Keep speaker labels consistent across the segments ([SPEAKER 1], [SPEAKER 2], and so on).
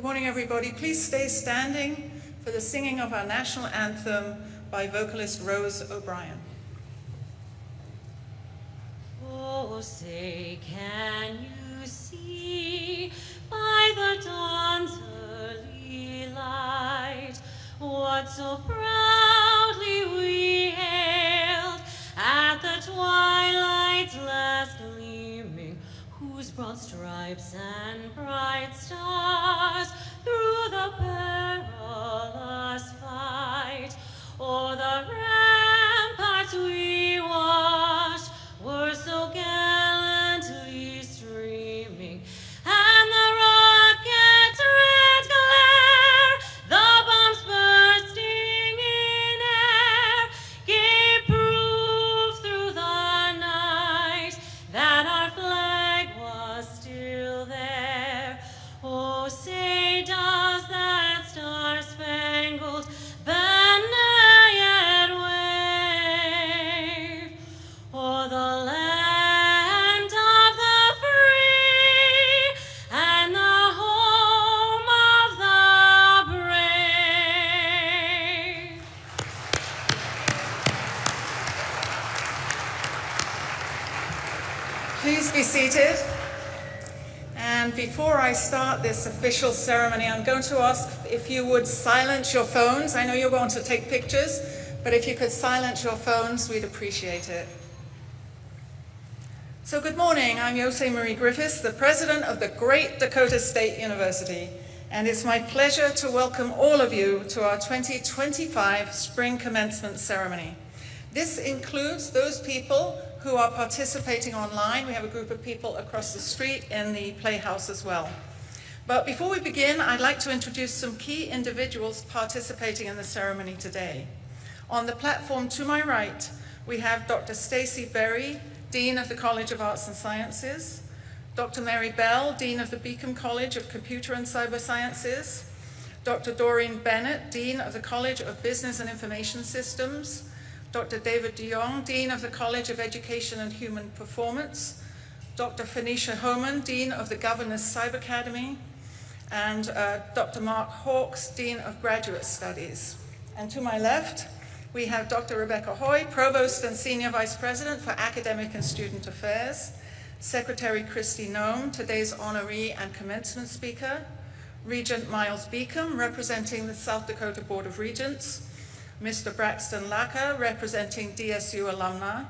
[SPEAKER 1] Good morning, everybody. Please stay standing for the singing of our national anthem by vocalist Rose O'Brien.
[SPEAKER 2] Oh, say, can you see by the dawn's early light what so proudly we hailed at the twilight's last gleaming, whose broad stripes and bright stars through the perilous fight o'er the ramparts we watched were so gallantly streaming, and the rocket's red glare, the bombs bursting in air, gave proof through the night that our flag was still there. Oh, say, does that star-spangled banner yet wave o'er the land of the free and the home of the brave?
[SPEAKER 1] Please be seated. And before I start this official ceremony, I'm going to ask if you would silence your phones. I know you're going to take pictures, but if you could silence your phones, we'd appreciate it. So good morning, I'm Yose Marie Griffiths, the president of the great Dakota State University, and it's my pleasure to welcome all of you to our 2025 Spring Commencement Ceremony. This includes those people who are participating online. We have a group of people across the street in the Playhouse as well. But before we begin, I'd like to introduce some key individuals participating in the ceremony today. On the platform to my right, we have Dr. Stacy Berry, Dean of the College of Arts and Sciences, Dr. Mary Bell, Dean of the Beacom College of Computer and Cyber Sciences, Dr. Doreen Bennett, Dean of the College of Business and Information Systems, Dr. David DeYoung, Dean of the College of Education and Human Performance, Dr. Phoenicia Homan, Dean of the Governor's Cyber Academy, and Dr. Mark Hawkes, Dean of Graduate Studies. And to my left, we have Dr. Rebecca Hoy, Provost and Senior Vice President for Academic and Student Affairs, Secretary Kristi Noem, today's honoree and commencement speaker, Regent Miles Beacom, representing the South Dakota Board of Regents, Mr. Braxton Laka, representing DSU alumni,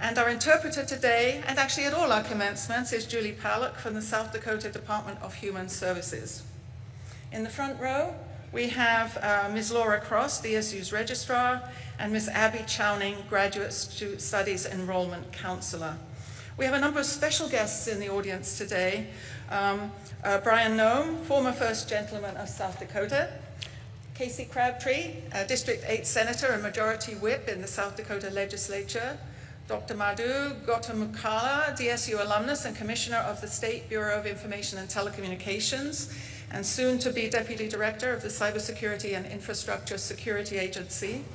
[SPEAKER 1] and our interpreter today, and actually at all our commencements, is Julie Pallock from the South Dakota Department of Human Services. In the front row, we have Ms. Laura Cross, DSU's registrar, and Ms. Abby Chowning, Graduate Studies Enrollment Counselor. We have a number of special guests in the audience today. Brian Noem, former First Gentleman of South Dakota, Casey Crabtree, District 8 Senator and Majority Whip in the South Dakota Legislature, Dr. Madhu Gautamukala, DSU alumnus and Commissioner of the State Bureau of Information and Telecommunications, and soon to be Deputy Director of the Cybersecurity and Infrastructure Security Agency,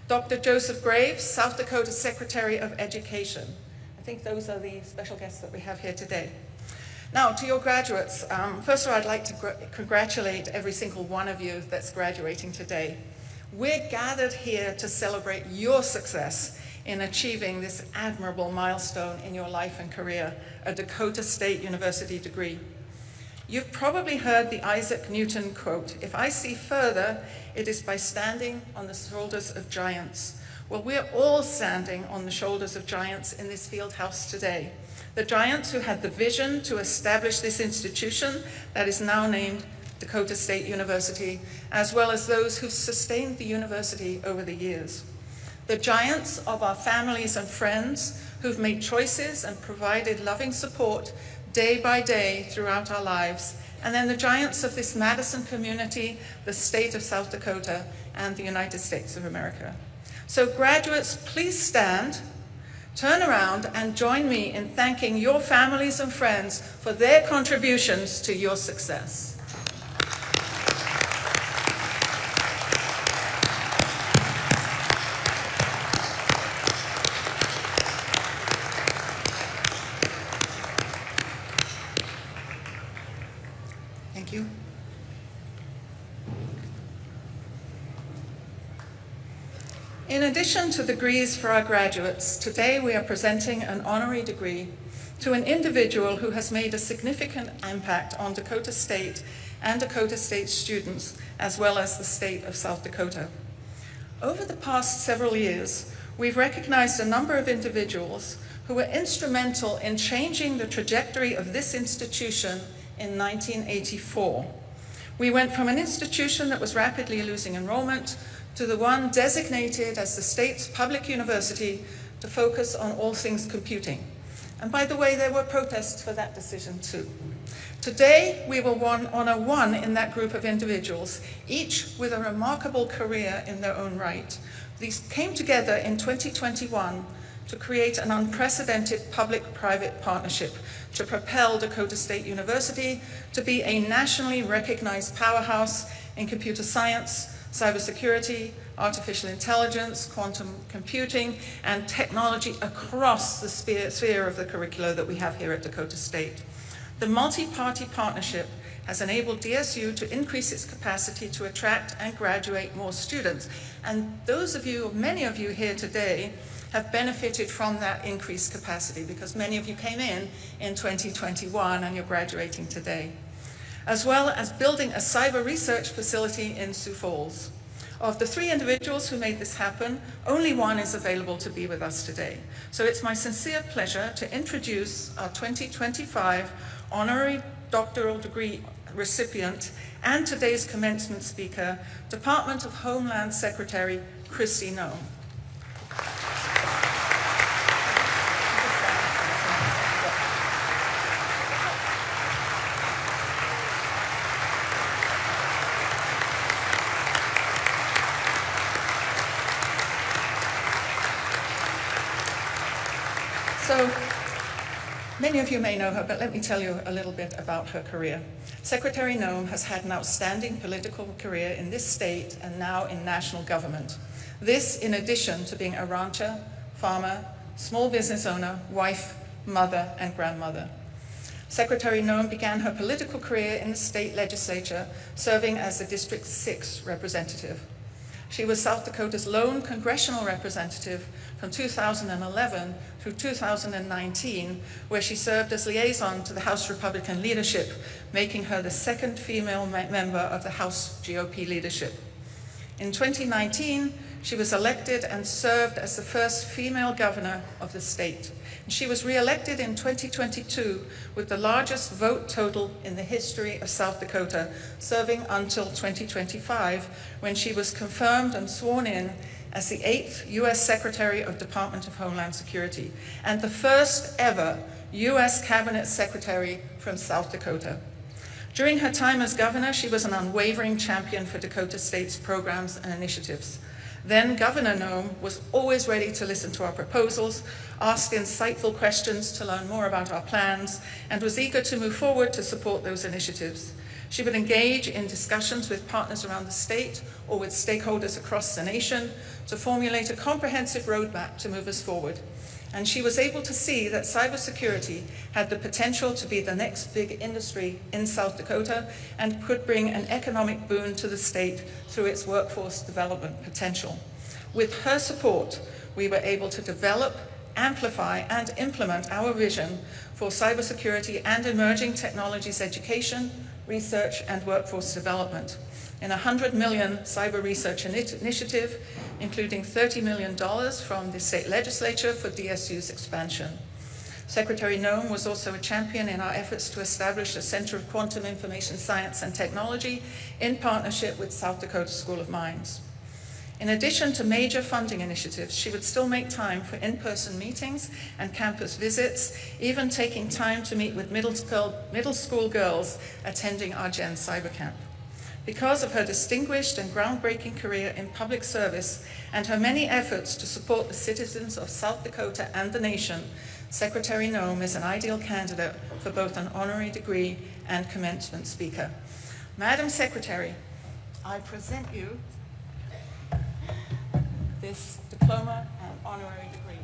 [SPEAKER 1] Dr. Joseph Graves, South Dakota Secretary of Education. I think those are the special guests that we have here today. Now, to your graduates, first of all, I'd like to congratulate every single one of you that's graduating today. We're gathered here to celebrate your success in achieving this admirable milestone in your life and career, a Dakota State University degree. You've probably heard the Isaac Newton quote, "If I see further, it is by standing on the shoulders of giants." Well, we're all standing on the shoulders of giants in this field house today. The giants who had the vision to establish this institution that is now named Dakota State University, as well as those who've sustained the university over the years. The giants of our families and friends who've made choices and provided loving support day by day throughout our lives. And then the giants of this Madison community, the state of South Dakota, and the United States of America. So graduates, please stand, turn around, and join me in thanking your families and friends for their contributions to your success. Thank you. In addition to degrees for our graduates, today we are presenting an honorary degree to an individual who has made a significant impact on Dakota State and Dakota State students, as well as the state of South Dakota. Over the past several years, we've recognized a number of individuals who were instrumental in changing the trajectory of this institution in 1984. We went from an institution that was rapidly losing enrollment to the one designated as the state's public university to focus on all things computing. And by the way, there were protests for that decision too. Today, we will honor one in that group of individuals, each with a remarkable career in their own right. These came together in 2021 to create an unprecedented public-private partnership to propel Dakota State University to be a nationally recognized powerhouse in computer science, cybersecurity, artificial intelligence, quantum computing, and technology across the sphere of the curricula that we have here at Dakota State. The multi-party partnership has enabled DSU to increase its capacity to attract and graduate more students. And those of you, many of you here today, have benefited from that increased capacity because many of you came in 2021 and you're graduating today, as well as building a cyber research facility in Sioux Falls. Of the 3 individuals who made this happen, only one is available to be with us today. So it's my sincere pleasure to introduce our 2025 honorary doctoral degree recipient and today's commencement speaker, Department of Homeland Secretary Kristi Noem. So, many of you may know her, but let me tell you a little bit about her career. Secretary Noem has had an outstanding political career in this state and now in national government. This in addition to being a rancher, farmer, small business owner, wife, mother, and grandmother. Secretary Noem began her political career in the state legislature, serving as the District 6 representative. She was South Dakota's lone congressional representative from 2011 through 2019, where she served as liaison to the House Republican leadership, making her the second female member of the House GOP leadership. In 2019, she was elected and served as the first female governor of the state. And she was re-elected in 2022 with the largest vote total in the history of South Dakota, serving until 2025, when she was confirmed and sworn in as the 8th U.S. Secretary of Department of Homeland Security and the first ever U.S. Cabinet Secretary from South Dakota. During her time as governor, she was an unwavering champion for Dakota State's programs and initiatives. Then Governor Noem was always ready to listen to our proposals, asked insightful questions to learn more about our plans, and was eager to move forward to support those initiatives. She would engage in discussions with partners around the state or with stakeholders across the nation to formulate a comprehensive roadmap to move us forward. And she was able to see that cybersecurity had the potential to be the next big industry in South Dakota and could bring an economic boon to the state through its workforce development potential. With her support, we were able to develop, amplify, and implement our vision for cybersecurity and emerging technologies education, research, and workforce development in a $100 million cyber research initiative, including $30 million from the state legislature for DSU's expansion. Secretary Noem was also a champion in our efforts to establish a Center of Quantum Information Science and Technology in partnership with South Dakota School of Mines. In addition to major funding initiatives, she would still make time for in-person meetings and campus visits, even taking time to meet with middle school girls attending our Gen Cyber Camp. Because of her distinguished and groundbreaking career in public service and her many efforts to support the citizens of South Dakota and the nation, Secretary Noem is an ideal candidate for both an honorary degree and commencement speaker. Madam Secretary, I present you this diploma and honorary degree.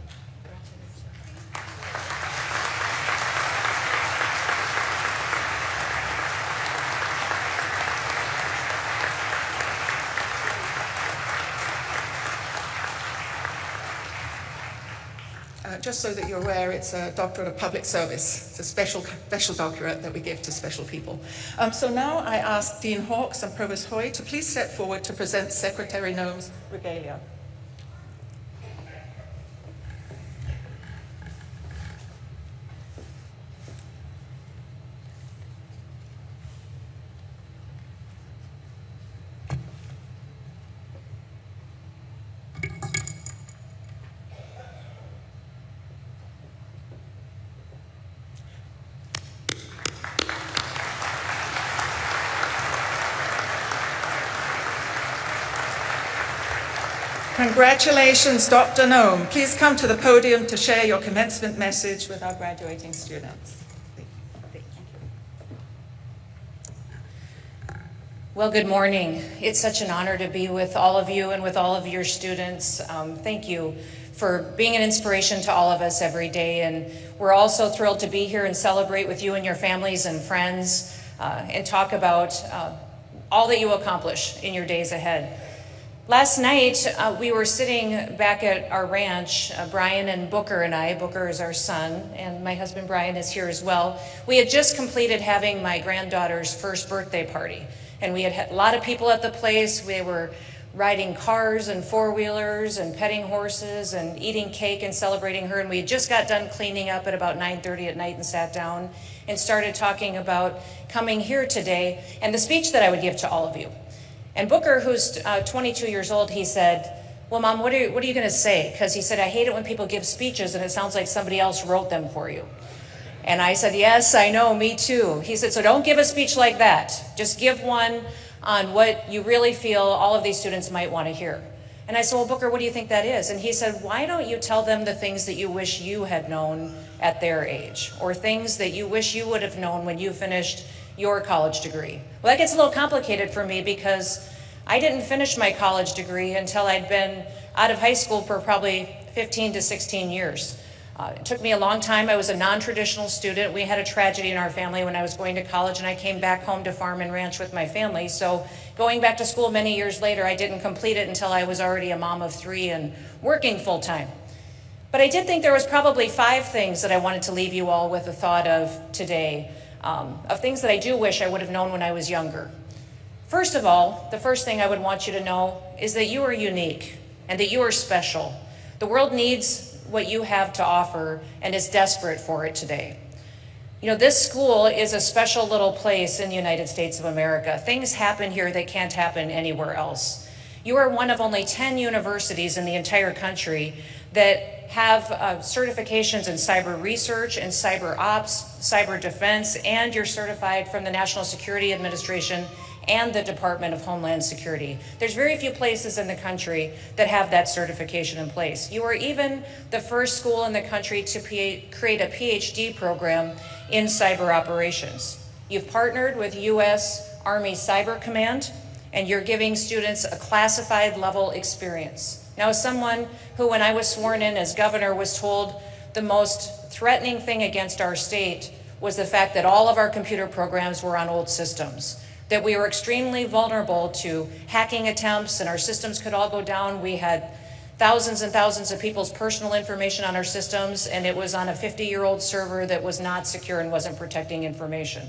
[SPEAKER 1] just so that you're aware, it's a doctorate of public service. It's a special doctorate that we give to special people. So now I ask Dean Hawkes and Provost Hoy to please step forward to present Secretary Noem's regalia. Congratulations, Dr. Noem. Please come to the podium to share your commencement message with our graduating students.
[SPEAKER 3] Well, good morning. It's such an honor to be with all of you and with all of your students. Thank you for being an inspiration to all of us every day. And we're also thrilled to be here and celebrate with you and your families and friends and talk about all that you accomplish in your days ahead. Last night, we were sitting back at our ranch, Brian and Booker and I. Booker is our son, and my husband Brian is here as well. We had just completed having my granddaughter's first birthday party, and we had a lot of people at the place. We were riding cars and four-wheelers and petting horses and eating cake and celebrating her, and we had just got done cleaning up at about 9:30 at night and sat down and started talking about coming here today and the speech that I would give to all of you. And Booker, who's 22 years old, he said, well, Mom, what are you going to say? Because he said, I hate it when people give speeches and it sounds like somebody else wrote them for you. And I said, yes, I know, me too. He said, so don't give a speech like that. Just give one on what you really feel all of these students might want to hear. And I said, well, Booker, what do you think that is? And he said, why don't you tell them the things that you wish you had known at their age, or things that you wish you would have known when you finished your college degree? Well, that gets a little complicated for me because I didn't finish my college degree until I'd been out of high school for probably 15 to 16 years. It took me a long time. I was a non-traditional student. We had a tragedy in our family when I was going to college, and I came back home to farm and ranch with my family. So going back to school many years later, I didn't complete it until I was already a mom of 3 and working full-time. But I did think there was probably 5 things that I wanted to leave you all with a thought of today, of things that I do wish I would have known when I was younger. First of all, the first thing I would want you to know is that you are unique and that you are special. The world needs what you have to offer and is desperate for it today. You know, this school is a special little place in the United States of America. Things happen here that can't happen anywhere else. You are one of only 10 universities in the entire country that have certifications in cyber research and cyber ops, cyber defense, and you're certified from the National Security Administration and the Department of Homeland Security. There's very few places in the country that have that certification in place. You are even the first school in the country to create a PhD program in cyber operations. You've partnered with U.S. Army Cyber Command, and you're giving students a classified level experience. Now, as someone who, when I was sworn in as governor, was told the most threatening thing against our state was the fact that all of our computer programs were on old systems, that we were extremely vulnerable to hacking attempts and our systems could all go down. We had thousands and thousands of people's personal information on our systems, and it was on a 50-year-old server that was not secure and wasn't protecting information.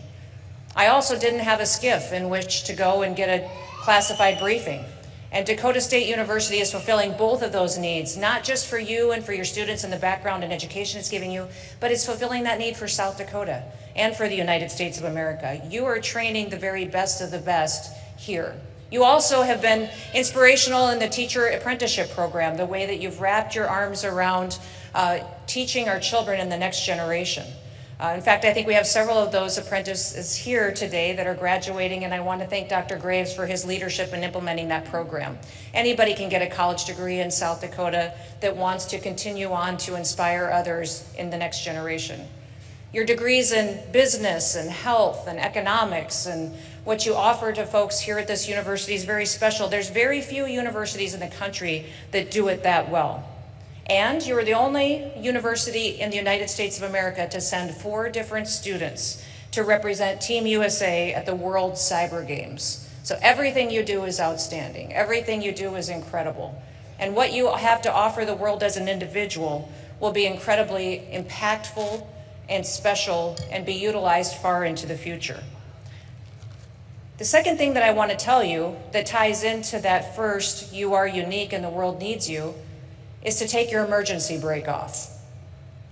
[SPEAKER 3] I also didn't have a SCIF in which to go and get a classified briefing. And Dakota State University is fulfilling both of those needs, not just for you and for your students and the background and education it's giving you, but it's fulfilling that need for South Dakota and for the United States of America. You are training the very best of the best here. You also have been inspirational in the teacher apprenticeship program, the way that you've wrapped your arms around teaching our children in the next generation. In fact, I think we have several of those apprentices here today that are graduating, and I want to thank Dr. Graves for his leadership in implementing that program. Anybody can get a college degree in South Dakota that wants to continue on to inspire others in the next generation. Your degrees in business and health and economics and what you offer to folks here at this university is very special. There's very few universities in the country that do it that well. And you're the only university in the United States of America to send 4 different students to represent Team USA at the World Cyber Games. So everything you do is outstanding. Everything you do is incredible. And what you have to offer the world as an individual will be incredibly impactful and special and be utilized far into the future. The second thing that I want to tell you that ties into that first, you are unique and the world needs you, is to take your emergency brake off.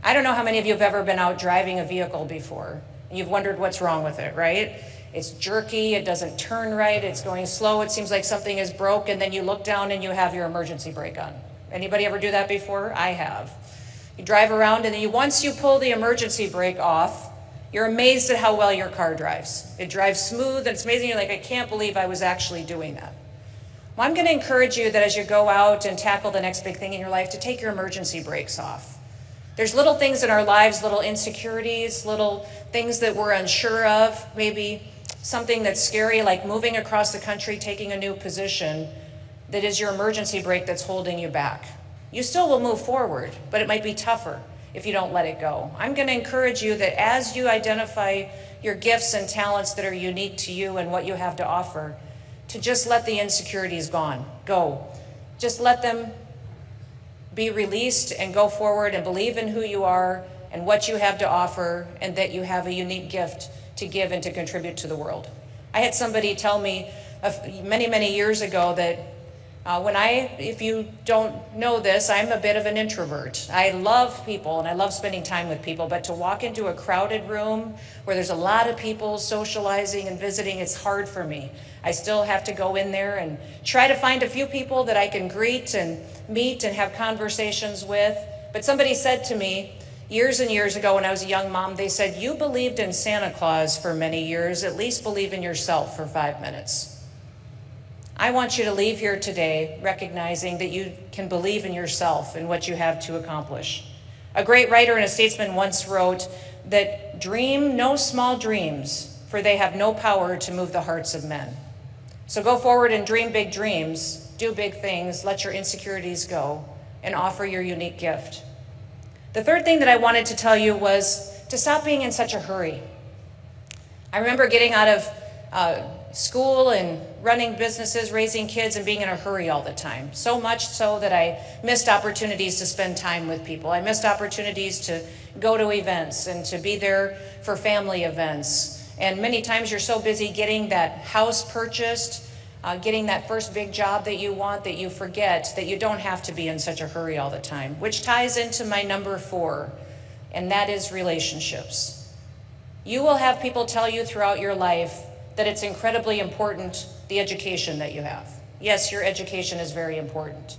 [SPEAKER 3] I don't know how many of you have ever been out driving a vehicle before, and you've wondered what's wrong with it, right? It's jerky, it doesn't turn right, it's going slow, it seems like something is broke, and then you look down and you have your emergency brake on. Anybody ever do that before? I have. You drive around and then once you pull the emergency brake off, you're amazed at how well your car drives. It drives smooth and it's amazing. You're like, I can't believe I was actually doing that. Well, I'm going to encourage you that as you go out and tackle the next big thing in your life, to take your emergency brakes off. There's little things in our lives, little insecurities, little things that we're unsure of, maybe something that's scary like moving across the country, taking a new position, that is your emergency brake that's holding you back. You still will move forward, but it might be tougher if you don't let it go. I'm going to encourage you that as you identify your gifts and talents that are unique to you and what you have to offer, to just let the insecurities go. Just let them be released and go forward and believe in who you are and what you have to offer, and that you have a unique gift to give and to contribute to the world. I had somebody tell me many, many years ago that if you don't know this, I'm a bit of an introvert. I love people and I love spending time with people, but to walk into a crowded room where there's a lot of people socializing and visiting, it's hard for me. I still have to go in there and try to find a few people that I can greet and meet and have conversations with. But somebody said to me years and years ago when I was a young mom, they said, you believed in Santa Claus for many years, at least believe in yourself for 5 minutes. I want you to leave here today recognizing that you can believe in yourself and what you have to accomplish. A great writer and a statesman once wrote that dream no small dreams, for they have no power to move the hearts of men. So go forward and dream big dreams, do big things, let your insecurities go, and offer your unique gift. The third thing that I wanted to tell you was to stop being in such a hurry. I remember getting out of school and running businesses, raising kids, and being in a hurry all the time. So much so that I missed opportunities to spend time with people. I missed opportunities to go to events and to be there for family events. And many times you're so busy getting that house purchased, getting that first big job that you want, that you forget that you don't have to be in such a hurry all the time, which ties into my number 4, and that is relationships. You will have people tell you throughout your life that it's incredibly important, the education that you have. Yes, your education is very important.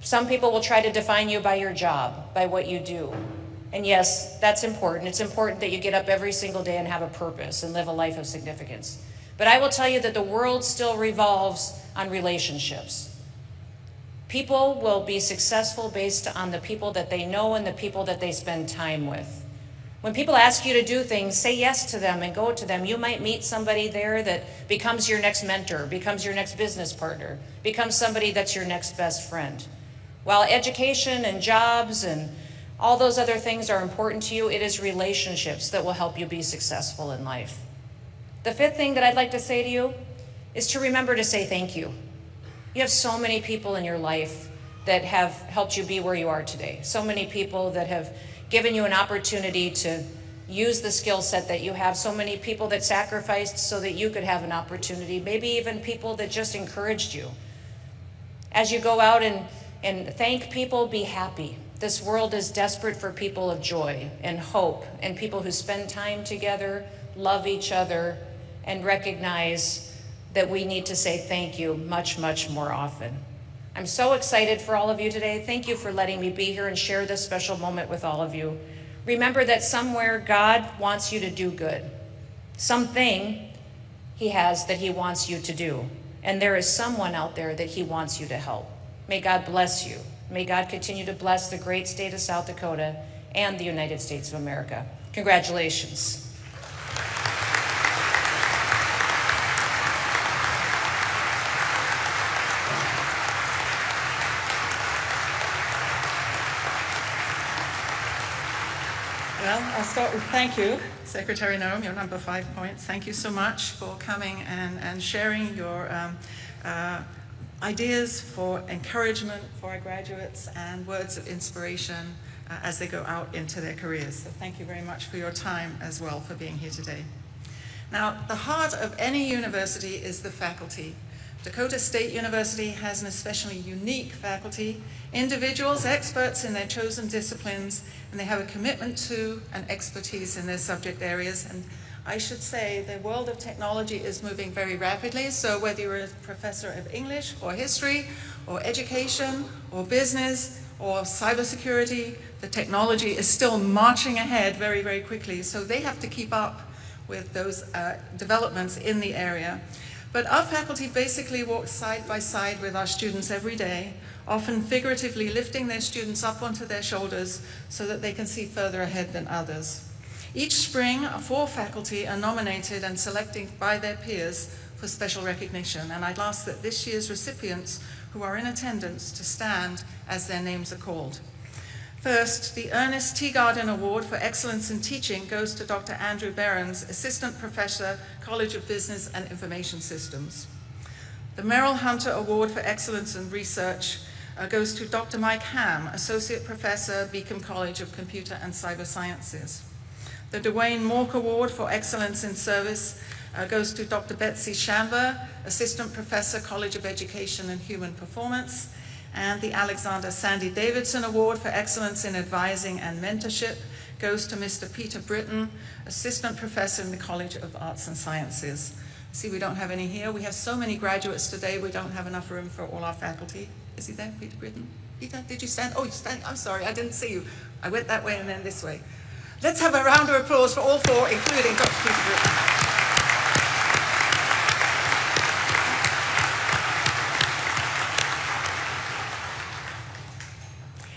[SPEAKER 3] Some people will try to define you by your job, by what you do. And yes, that's important. It's important that you get up every single day and have a purpose and live a life of significance. But I will tell you that the world still revolves on relationships. People will be successful based on the people that they know and the people that they spend time with. When people ask you to do things, say yes to them and go to them. You might meet somebody there that becomes your next mentor, becomes your next business partner, becomes somebody that's your next best friend. While education and jobs and all those other things are important to you, it is relationships that will help you be successful in life. The fifth thing that I'd like to say to you is to remember to say thank you. You have so many people in your life that have helped you be where you are today. So many people that have given you an opportunity to use the skill set that you have. So many people that sacrificed so that you could have an opportunity. Maybe even people that just encouraged you. As you go out and thank people, be happy. This world is desperate for people of joy and hope and people who spend time together, love each other, and recognize that we need to say thank you much, much more often. I'm so excited for all of you today. Thank you for letting me be here and share this special moment with all of you. Remember that somewhere God wants you to do good. Something He has that He wants you to do. And there is someone out there that He wants you to help. May God bless you. May God continue to bless the great state of South Dakota and the United States of America. Congratulations.
[SPEAKER 1] Well, I'll start with thank you, Secretary Noem, your number 5 points. Thank you so much for coming and sharing your ideas, for encouragement for our graduates, and words of inspiration as they go out into their careers. So thank you very much for your time as well, for being here today. Now, the heart of any university is the faculty. Dakota State University has an especially unique faculty, individuals, experts in their chosen disciplines, and they have a commitment to and expertise in their subject areas. And I should say the world of technology is moving very rapidly, so whether you're a professor of English or history or education or business or cybersecurity, the technology is still marching ahead very, very quickly. So they have to keep up with those developments in the area. But our faculty basically walk side by side with our students every day, often figuratively lifting their students up onto their shoulders so that they can see further ahead than others. Each spring, 4 faculty are nominated and selected by their peers for special recognition, and I'd ask that this year's recipients who are in attendance to stand as their names are called. First, the Ernest Teagarden Award for Excellence in Teaching goes to Dr. Andrew Behrens, Assistant Professor, College of Business and Information Systems. The Merrill Hunter Award for Excellence in Research goes to Dr. Mike Ham, Associate Professor, Beacon College of Computer and Cyber Sciences. The Dwayne Mork Award for Excellence in Service goes to Dr. Betsy Shamber, Assistant Professor, College of Education and Human Performance. And the Alexander Sandy Davidson Award for Excellence in Advising and Mentorship goes to Mr. Peter Britton, Assistant Professor in the College of Arts and Sciences. See, we don't have any here. We have so many graduates today, we don't have enough room for all our faculty. Is he there, Peter Britton? Peter, did you stand? Oh, you stand. I'm sorry, I didn't see you. I went that way and then this way. Let's have a round of applause for all 4, including Dr. Peter Britton.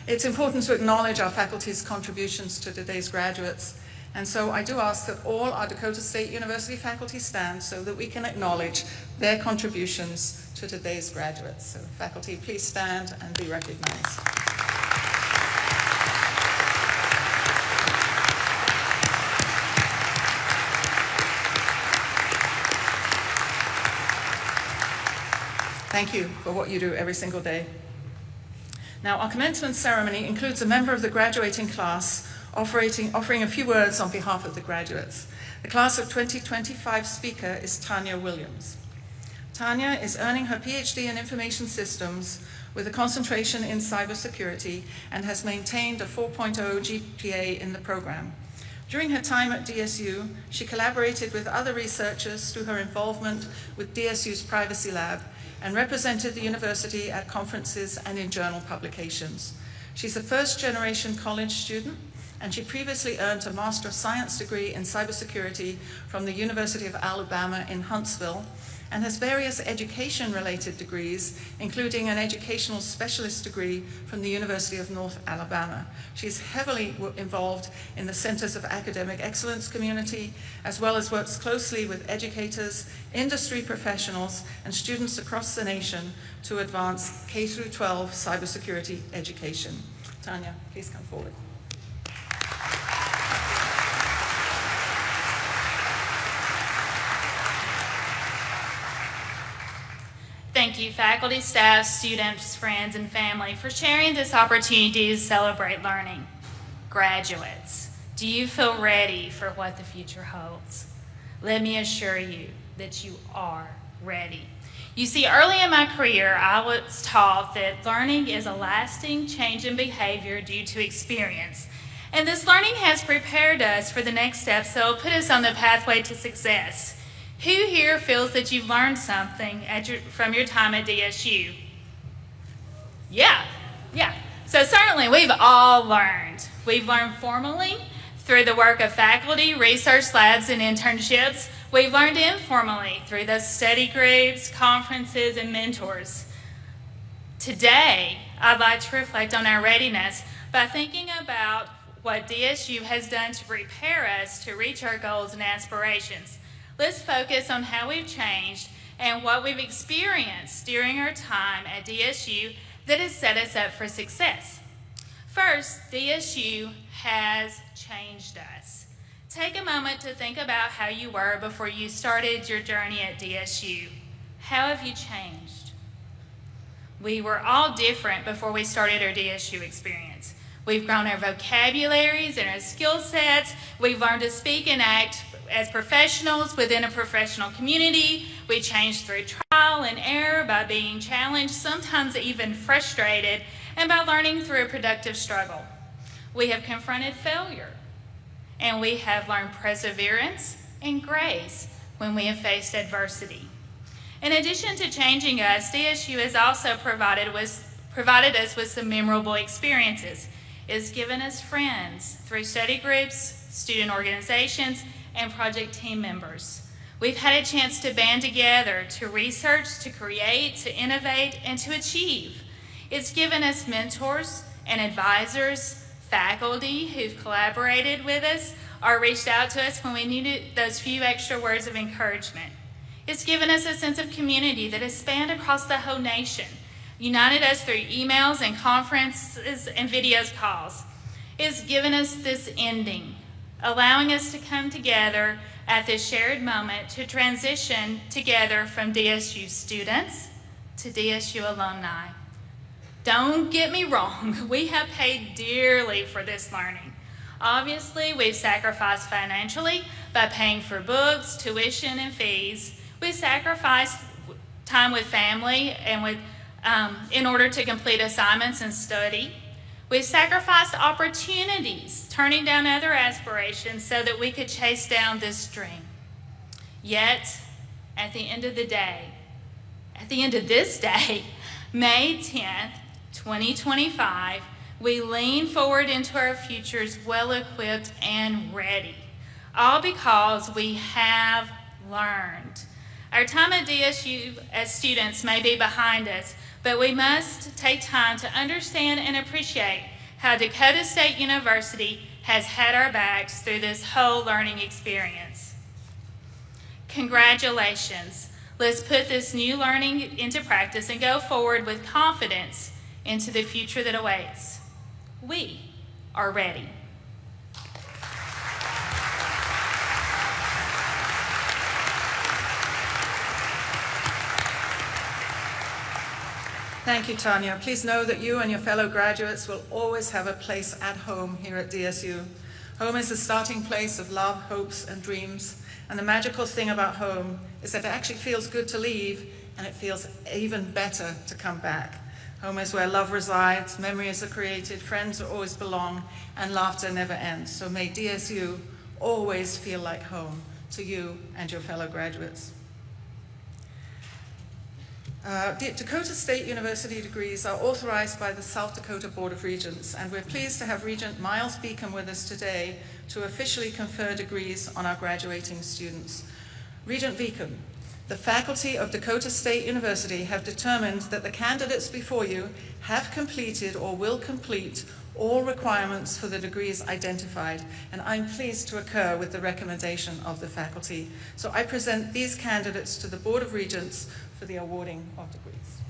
[SPEAKER 1] It's important to acknowledge our faculty's contributions to today's graduates, and so I do ask that all our Dakota State University faculty stand so that we can acknowledge their contributions to today's graduates. So faculty, please stand and be recognized. Thank you for what you do every single day. Now, our commencement ceremony includes a member of the graduating class offering a few words on behalf of the graduates. The class of 2025 speaker is Tanya Williams. Tanya is earning her PhD in Information Systems with a concentration in cybersecurity and has maintained a 4.0 GPA in the program. During her time at DSU, she collaborated with other researchers through her involvement with DSU's Privacy Lab and represented the university at conferences and in journal publications. She's a first-generation college student, and she previously earned a Master of Science degree in cybersecurity from the University of Alabama in Huntsville, and has various education-related degrees, including an educational specialist degree from the University of North Alabama. She's heavily involved in the Centers of Academic Excellence community, as well as works closely with educators, industry professionals, and students across the nation to advance K-12 cybersecurity education. Tanya, please come forward.
[SPEAKER 4] Thank you, faculty, staff, students, friends, and family for sharing this opportunity to celebrate learning. Graduates, do you feel ready for what the future holds? Let me assure you that you are ready. You see, early in my career, I was taught that learning is a lasting change in behavior due to experience. And this learning has prepared us for the next step, so it'll put us on the pathway to success. Who here feels that you've learned something from your time at DSU? Yeah. So certainly we've all learned. We've learned formally through the work of faculty, research labs, and internships. We've learned informally through those study groups, conferences, and mentors. Today, I'd like to reflect on our readiness by thinking about what DSU has done to prepare us to reach our goals and aspirations. Let's focus on how we've changed and what we've experienced during our time at DSU that has set us up for success. First, DSU has changed us. Take a moment to think about how you were before you started your journey at DSU. How have you changed? We were all different before we started our DSU experience. We've grown our vocabularies and our skill sets. We've learned to speak and act as professionals within a professional community. We changed through trial and error by being challenged, sometimes even frustrated, and by learning through a productive struggle. We have confronted failure, and we have learned perseverance and grace when we have faced adversity. In addition to changing us, DSU has also provided us with some memorable experiences. It has given us friends through study groups, student organizations, and project team members. We've had a chance to band together, to research, to create, to innovate, and to achieve. It's given us mentors and advisors, faculty who've collaborated with us or reached out to us when we needed those few extra words of encouragement. It's given us a sense of community that has spanned across the whole nation, united us through emails and conferences and video calls. It's given us this ending, allowing us to come together at this shared moment to transition together from DSU students to DSU alumni. Don't get me wrong, we have paid dearly for this learning. Obviously, we've sacrificed financially by paying for books, tuition, and fees. We've sacrificed time with family and in order to complete assignments and study. We've sacrificed opportunities, turning down other aspirations so that we could chase down this dream. Yet, at the end of the day, at the end of this day, May 10th, 2025, we lean forward into our futures well-equipped and ready, all because we have learned. Our time at DSU as students may be behind us, but we must take time to understand and appreciate how Dakota State University has had our backs through this whole learning experience. Congratulations. Let's put this new learning into practice and go forward with confidence into the future that awaits. We are ready.
[SPEAKER 1] Thank you, Tanya. Please know that you and your fellow graduates will always have a place at home here at DSU. Home is the starting place of love, hopes, and dreams. And the magical thing about home is that it actually feels good to leave, and it feels even better to come back. Home is where love resides, memories are created, friends always belong, and laughter never ends. So may DSU always feel like home to you and your fellow graduates. Dakota State University degrees are authorized by the South Dakota Board of Regents, and we're pleased to have Regent Miles Beacom with us today to officially confer degrees on our graduating students. Regent Beacom, the faculty of Dakota State University have determined that the candidates before you have completed or will complete all requirements for the degrees identified, and I'm pleased to concur with the recommendation of the faculty. So I present these candidates to the Board of Regents for the awarding of degrees.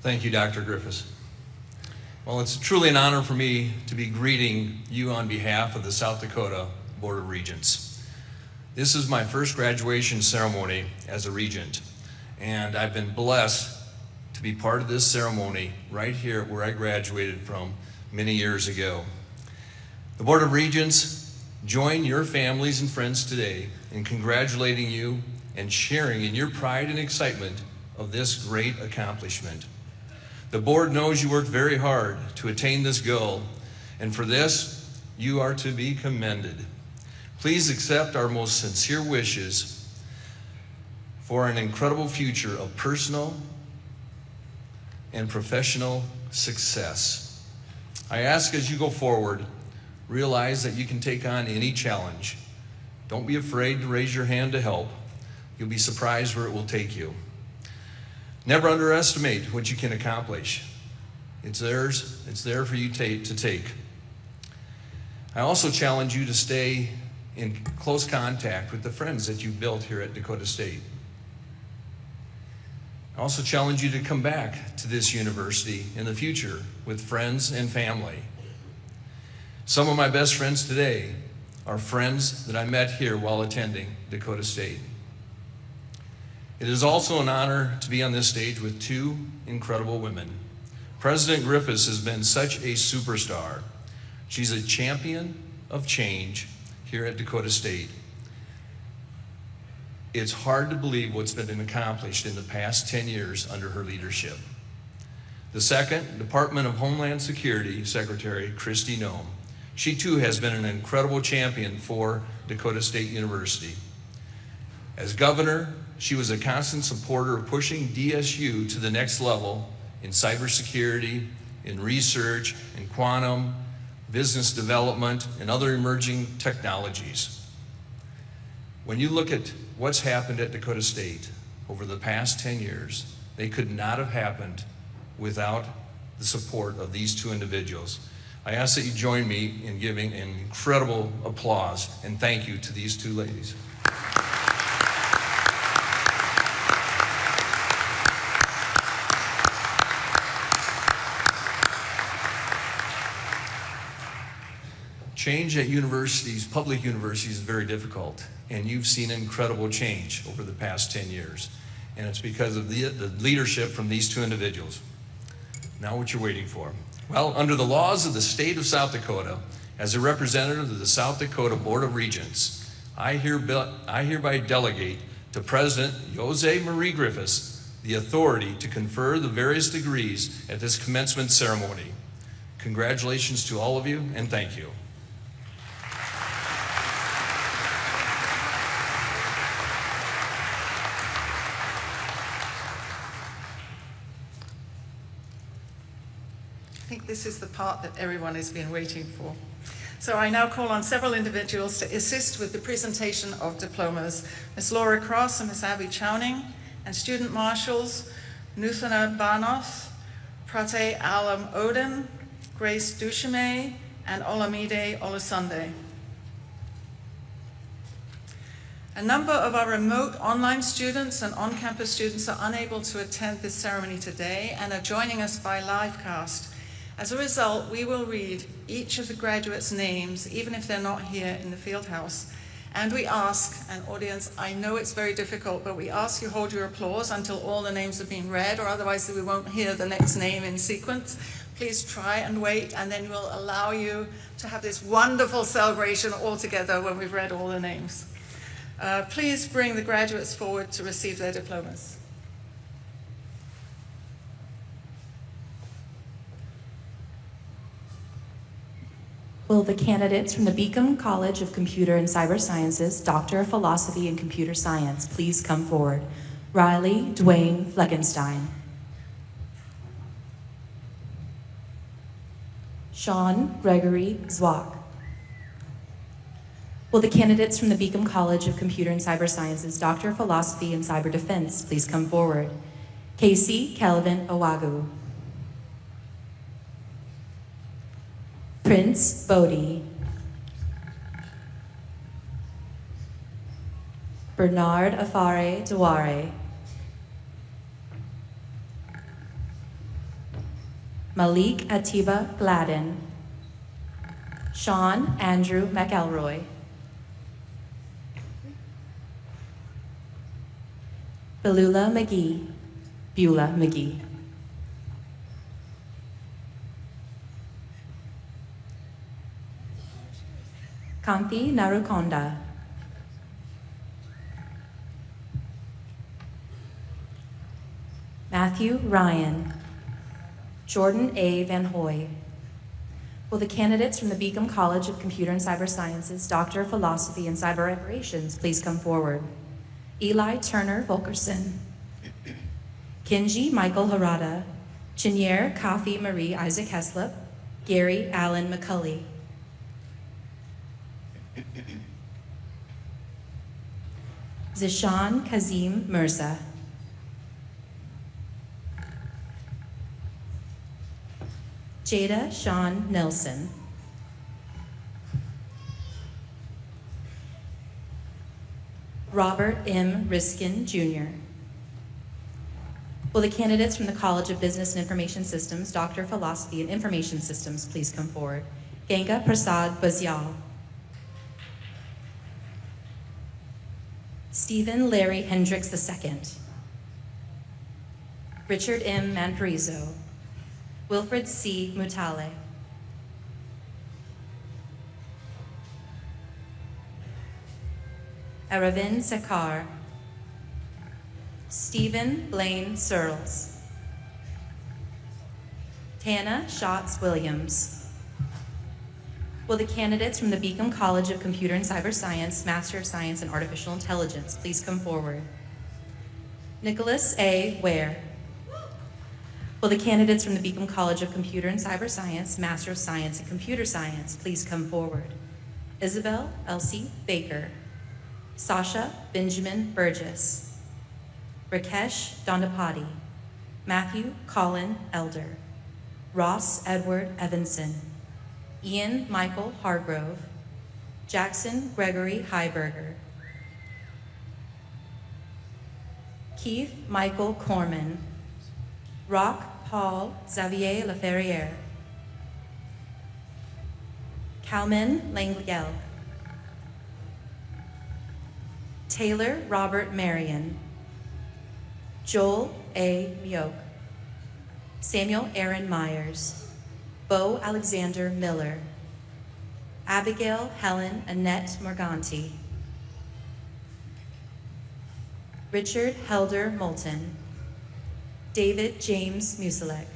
[SPEAKER 5] Thank you, Dr. Griffiths. Well, it's truly an honor for me to be greeting you on behalf of the South Dakota Board of Regents. This is my first graduation ceremony as a regent, and I've been blessed to be part of this ceremony right here where I graduated from many years ago. The Board of Regents join your families and friends today in congratulating you and sharing in your pride and excitement of this great accomplishment. The board knows you worked very hard to attain this goal, and for this, you are to be commended. Please accept our most sincere wishes for an incredible future of personal and professional success. I ask as you go forward, realize that you can take on any challenge. Don't be afraid to raise your hand to help. You'll be surprised where it will take you. Never underestimate what you can accomplish. It's there for you to take. I also challenge you to stay in close contact with the friends that you've built here at Dakota State. I also challenge you to come back to this university in the future with friends and family. Some of my best friends today are friends that I met here while attending Dakota State. It is also an honor to be on this stage with two incredible women. President Griffiths has been such a superstar. She's a champion of change here at Dakota State. It's hard to believe what's been accomplished in the past 10 years under her leadership. The second, Department of Homeland Security Secretary Kristi Noem. She too has been an incredible champion for Dakota State University. As governor, she was a constant supporter of pushing DSU to the next level in cybersecurity, in research, in quantum, business development, and other emerging technologies. When you look at what's happened at Dakota State over the past 10 years, they could not have happened without the support of these two individuals. I ask that you join me in giving an incredible applause and thank you to these two ladies. Change at universities, public universities, is very difficult, and you've seen incredible change over the past 10 years, and it's because of the leadership from these two individuals. Now what you're waiting for. Well, under the laws of the state of South Dakota, as a representative of the South Dakota Board of Regents, I hereby delegate to President Jose Marie Griffiths the authority to confer the various degrees at this commencement ceremony. Congratulations to all of you, and thank you.
[SPEAKER 1] I think this is the part that everyone has been waiting for. So I now call on several individuals to assist with the presentation of diplomas. Ms. Laura Cross and Ms. Abby Chowning, and student marshals Nuthana Barnoff, Prate Alam Odin, Grace Dushime, and Olamide Olusunde. A number of our remote online students and on-campus students are unable to attend this ceremony today and are joining us by livecast. As a result, we will read each of the graduates' names, even if they're not here in the field house. And we ask, and audience, I know it's very difficult, but we ask you hold your applause until all the names have been read, or otherwise we won't hear the next name in sequence. Please try and wait, and then we'll allow you to have this wonderful celebration all together when we've read all the names. Please bring the graduates forward to receive their diplomas.
[SPEAKER 6] Will the candidates from the Beacom College of Computer and Cyber Sciences, Doctor of Philosophy and Computer Science, please come forward? Riley Dwayne Fleckenstein. Sean Gregory Zwack. Will the candidates from the Beacom College of Computer and Cyber Sciences, Doctor of Philosophy and Cyber Defense, please come forward? Casey Kelvin Owagu. Prince Bodie. Bernard Afare Deware. Malik Atiba Gladden. Sean Andrew McElroy. Beulah McGee. Kanti Narukonda. Matthew Ryan. Jordan A. Van Hoy. Will the candidates from the Beacom College of Computer and Cyber Sciences, Doctor of Philosophy and Cyber Operations, please come forward? Eli Turner Volkerson. Kinji Michael Harada. Chinier Kathy Marie Isaac Heslop. Gary Allen McCulley. Zishan Kazim Mirza. Jada Sean Nelson. Robert M. Riskin, Jr. Will the candidates from the College of Business and Information Systems, Doctor of Philosophy and Information Systems, please come forward? Ganga Prasad Bazyal. Stephen Larry Hendricks II. Richard M. Manparizo. Wilfred C. Mutale. Aravind Sekar. Stephen Blaine Searles. Tana Schatz Williams. Will the candidates from the Beacom College of Computer and Cyber Science, Master of Science in Artificial Intelligence, please come forward? Nicholas A. Ware. Will the candidates from the Beacom College of Computer and Cyber Science, Master of Science in Computer Science, please come forward? Isabel Elsie Baker. Sasha Benjamin Burgess. Rakesh Dandapati. Matthew Colin Elder. Ross Edward Evanson. Ian Michael Hargrove. Jackson Gregory Heiberger. Keith Michael Corman. Rock Paul Xavier Laferriere. Calman Langliel. Taylor Robert Marion. Joel A. Mioch. Samuel Aaron Myers. Bo Alexander Miller. Abigail Helen Annette Morganti. Richard Helder Moulton. David James Musilek.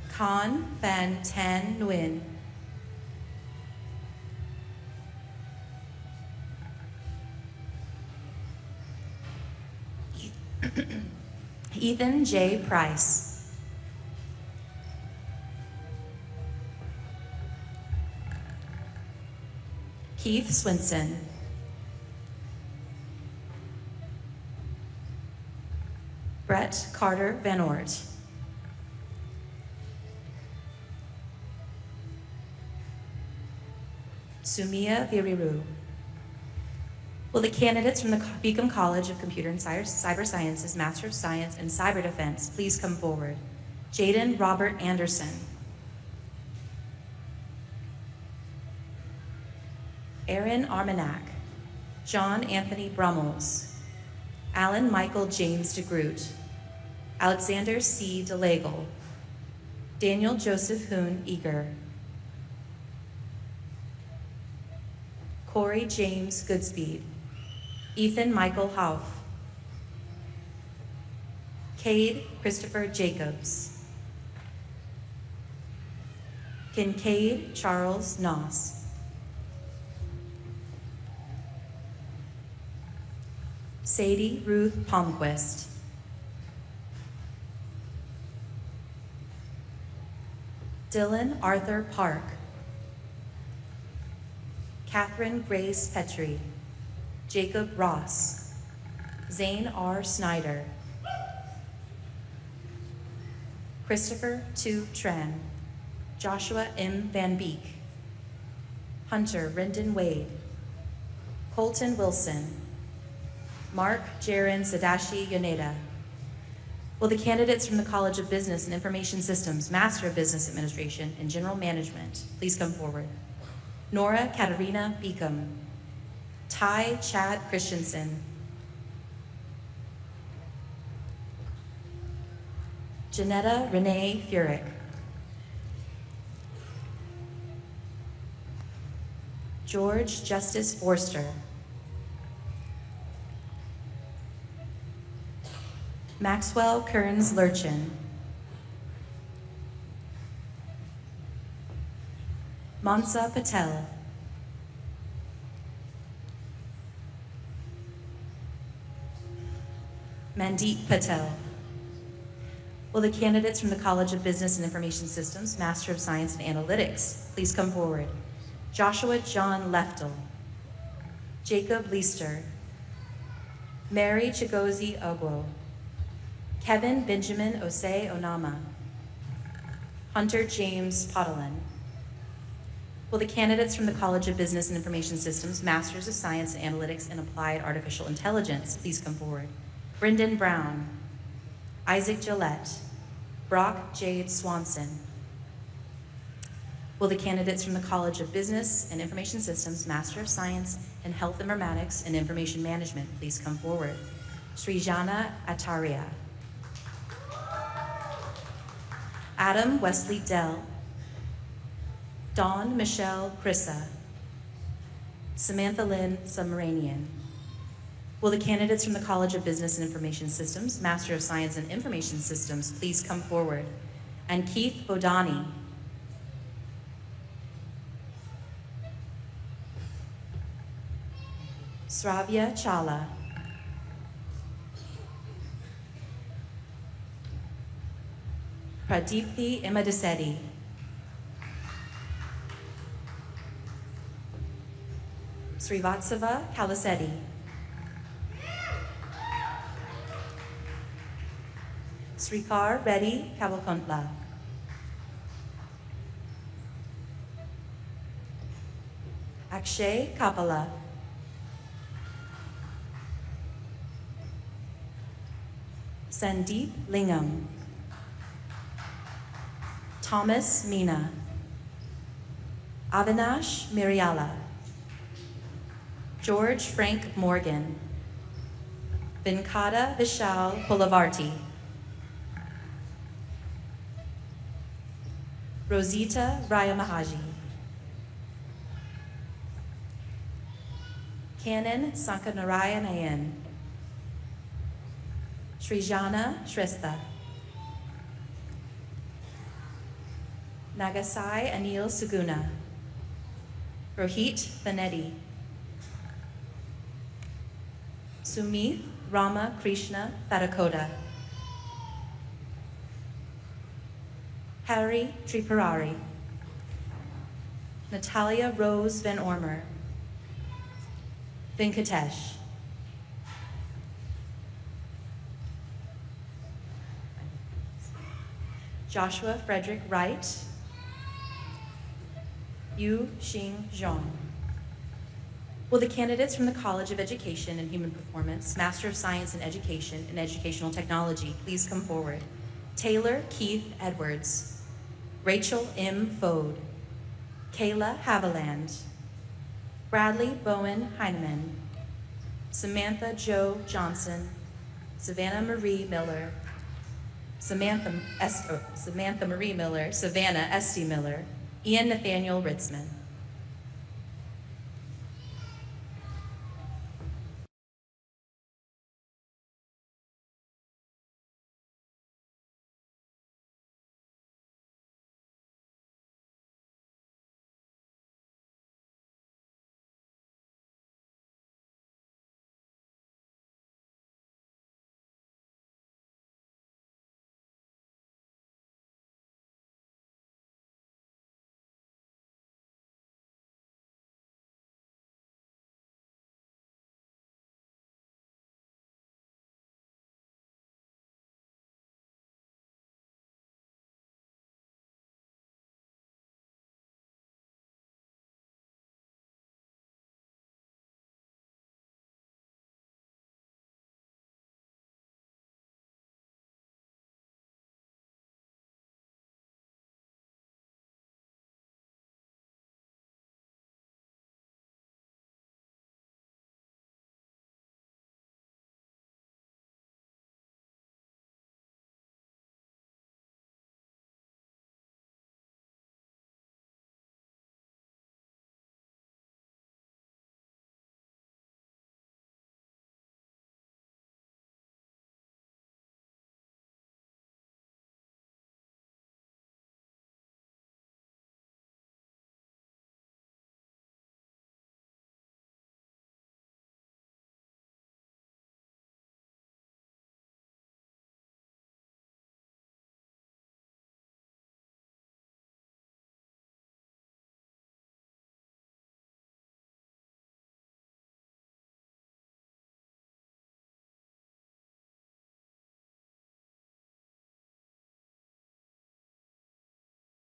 [SPEAKER 6] Khan Van Tan Nguyen. Ethan J. Price. Keith Swinson. Brett Carter Van Ort. Sumia Viriru. Will the candidates from the Beacom College of Computer and Cyber Sciences, Master of Science in Cyber Defense, please come forward? Jaden Robert Anderson. Aaron Armanac. John Anthony Brummels. Alan Michael James DeGroot. Alexander C. DeLagle. Daniel Joseph Hoon Eager. Corey James Goodspeed. Ethan Michael Hauff. Cade Christopher Jacobs. Kincaid Charles Noss. Sadie Ruth Palmquist. Dylan Arthur Park. Catherine Grace Petrie. Jacob Ross. Zane R. Snyder. Christopher Tu Tran. Joshua M. Van Beek. Hunter Rendon Wade. Colton Wilson. Mark Jaron Sadashi Yoneda. Will the candidates from the College of Business and Information Systems, Master of Business Administration and General Management, please come forward? Nora Katarina Beacom. Ty Chad Christensen. Janetta Renee Furick. George Justice Forster. Maxwell Kearns Lurchin. Mansa Patel. Mandeep Patel. Will the candidates from the College of Business and Information Systems, Master of Science and Analytics, please come forward? Joshua John Leftel. Jacob Leister. Mary Chigozie Ogwo. Kevin Benjamin Osei Onama. Hunter James Potelin. Will the candidates from the College of Business and Information Systems, Masters of Science and Analytics and Applied Artificial Intelligence, please come forward? Brendan Brown. Isaac Gillette. Brock Jade Swanson. Will the candidates from the College of Business and Information Systems, Master of Science in Health Informatics and Information Management, please come forward. Srijana Acharya. Adam Wesley Dell. Dawn Michelle Krissa. Samantha Lynn Submaranian. Will the candidates from the College of Business and Information Systems, Master of Science in Information Systems, please come forward? And Keith Bodani. Sravya Chala. Pradipti Imadisetti. Srivatsava Kalasetti. Srikar Reddy Kavalkontla. Akshay Kapala. Sandeep Lingam. Thomas Meena. Avinash Miriala. George Frank Morgan. Venkata Vishal Pulavarti. Rosita Rayamahaji. Canon Sankanarayanayan. Srijana Shrestha. Nagasai Anil Suguna. Rohit Vanetti. Sumit Rama Krishna Thadakota. Harry Triparari. Natalia Rose Van Ormer. Venkatesh. Joshua Frederick Wright. Yu Xing Zhang. Will the candidates from the College of Education and Human Performance, Master of Science in Education and Educational Technology, please come forward? Taylor Keith Edwards. Rachel M. Fode. Kayla Haviland. Bradley Bowen Heineman. Samantha Jo Johnson. Savannah Marie Miller. Samantha Marie Miller. Savannah Esty Miller. Ian Nathaniel Ritzman.